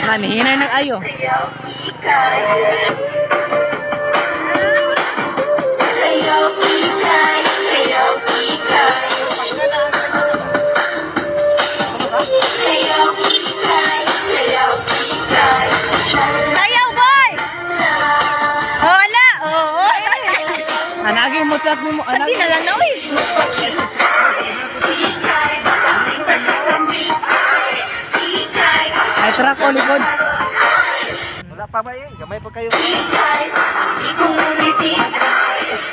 Manihinay ng ayo. Sayaw, boy! Oh, na! Oo. Anagin mo chat mo. Sabi na lang na, uy. Ay, truck o likod. Wala pa ba eh? Gamay pa kayo.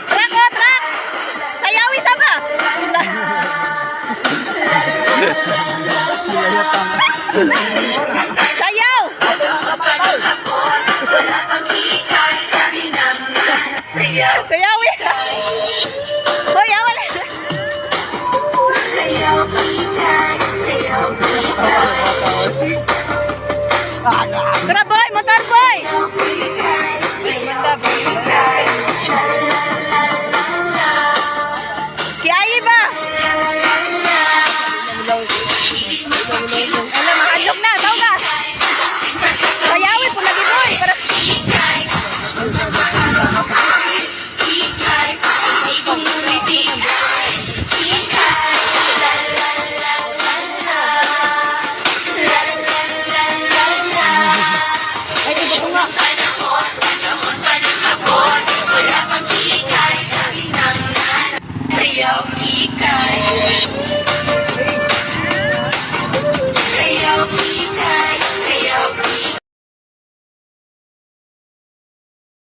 Truck, oh, truck! Sayaw, isa ba? Sayaw!